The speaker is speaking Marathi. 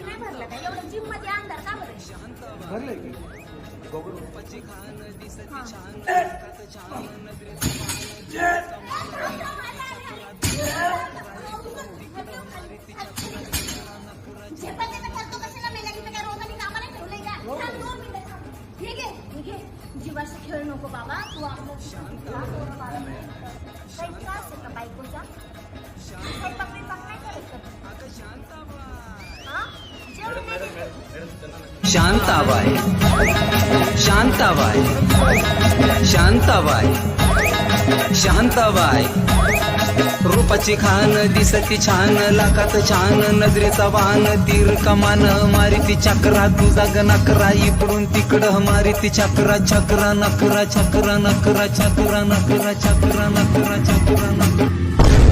नाही भरलं का? एवढं जिम मध्ये अंधार का बरं? भरलंय की जीवाशी खेळ नको बाबा. तू आपलं काही त्रास आहे का बायकोचा? स्वयंपाक बिपाक नाही करायचं हा? जेवण नाही शांताबाई शांताबाई शांताबाई शांताबाई रूपाची खान दिसती छान लाखात छान नजरेचा वाहन तीर कमान मारिती चक्रा तुझा गणकरा इकडून तिकडं मारिती चक्रा चक्रा नकरा चक्रा नकरा चक्रा नकरा चक्रा नकरा चक्रा नकरा